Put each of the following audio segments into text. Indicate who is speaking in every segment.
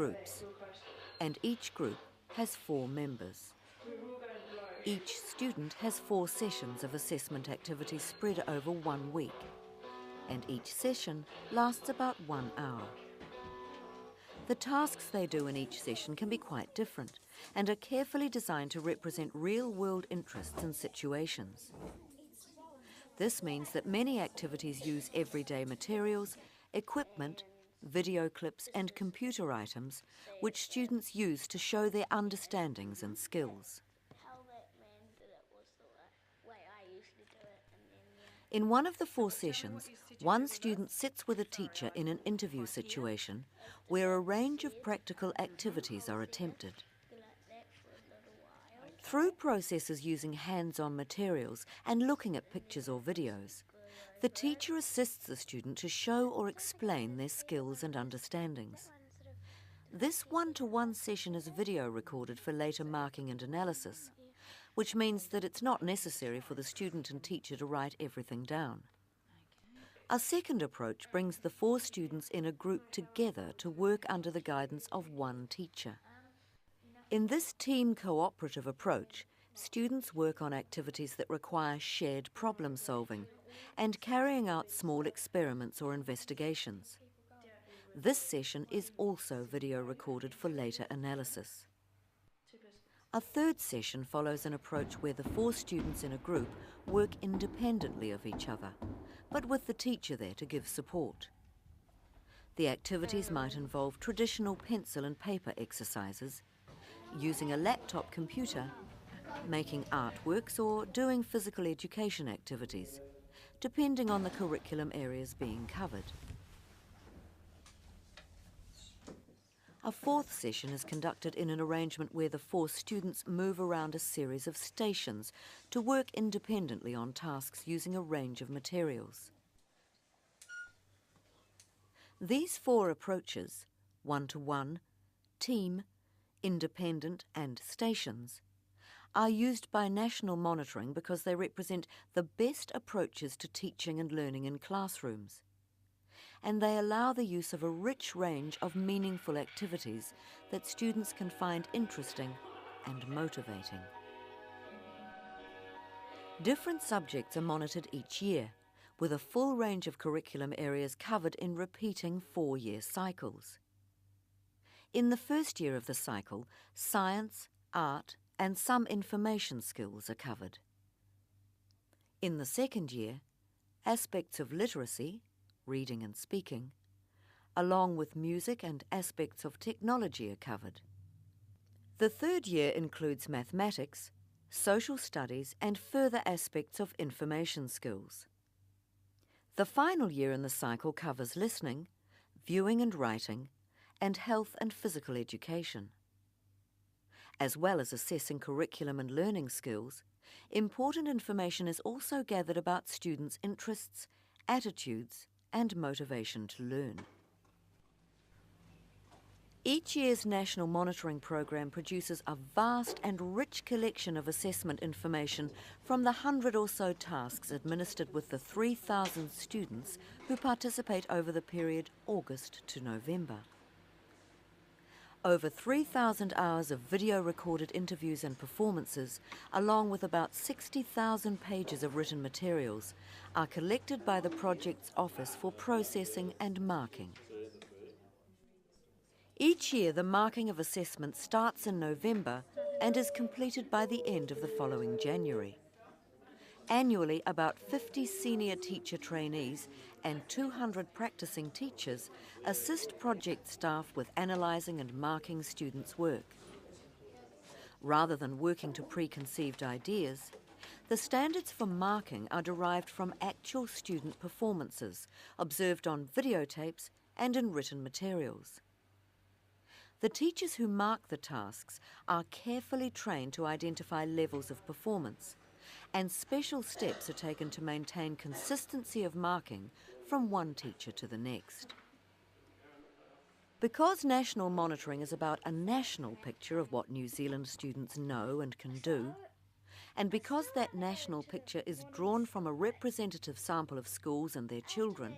Speaker 1: groups, and each group has 4 members. Each student has 4 sessions of assessment activities spread over 1 week, and each session lasts about 1 hour. The tasks they do in each session can be quite different and are carefully designed to represent real-world interests and situations. This means that many activities use everyday materials, equipment, video clips and computer items which students use to show their understandings and skills. In one of the 4 sessions, one student sits with a teacher in an interview situation where a range of practical activities are attempted. Through processes using hands-on materials and looking at pictures or videos, the teacher assists the student to show or explain their skills and understandings. This one-to-one session is video recorded for later marking and analysis, which means that it's not necessary for the student and teacher to write everything down. A second approach brings the 4 students in a group together to work under the guidance of one teacher. In this team cooperative approach, students work on activities that require shared problem solving and carrying out small experiments or investigations. This session is also video recorded for later analysis. A third session follows an approach where the 4 students in a group work independently of each other, but with the teacher there to give support. The activities might involve traditional pencil and paper exercises, using a laptop computer, making artworks or doing physical education activities, depending on the curriculum areas being covered. A 4th session is conducted in an arrangement where the 4 students move around a series of stations to work independently on tasks using a range of materials. These 4 approaches, one-to-one, team, independent and stations, are used by National Monitoring because they represent the best approaches to teaching and learning in classrooms, and they allow the use of a rich range of meaningful activities that students can find interesting and motivating. Different subjects are monitored each year, with a full range of curriculum areas covered in repeating 4-year cycles. In the first year of the cycle, science, art, and some information skills are covered. In the second year, aspects of literacy, reading and speaking, along with music and aspects of technology are covered. The third year includes mathematics, social studies, and further aspects of information skills. The final year in the cycle covers listening, viewing and writing, and health and physical education. As well as assessing curriculum and learning skills, important information is also gathered about students' interests, attitudes, and motivation to learn. Each year's National Monitoring Program produces a vast and rich collection of assessment information from the 100 or so tasks administered with the 3,000 students who participate over the period August to November. Over 3,000 hours of video-recorded interviews and performances, along with about 60,000 pages of written materials, are collected by the project's Office for Processing and Marking. Each year, the marking of assessment starts in November and is completed by the end of the following January. Annually, about 50 senior teacher trainees and 200 practicing teachers assist project staff with analysing and marking students' work. Rather than working to preconceived ideas, the standards for marking are derived from actual student performances observed on videotapes and in written materials. The teachers who mark the tasks are carefully trained to identify levels of performance, and special steps are taken to maintain consistency of marking from one teacher to the next. Because national monitoring is about a national picture of what New Zealand students know and can do, and because that national picture is drawn from a representative sample of schools and their children,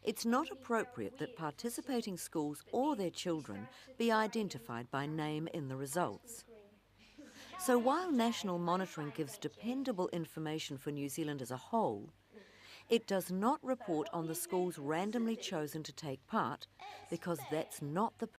Speaker 1: It's not appropriate that participating schools or their children be identified by name in the results. So while national monitoring gives dependable information for New Zealand as a whole, it does not report on the schools randomly chosen to take part because that's not the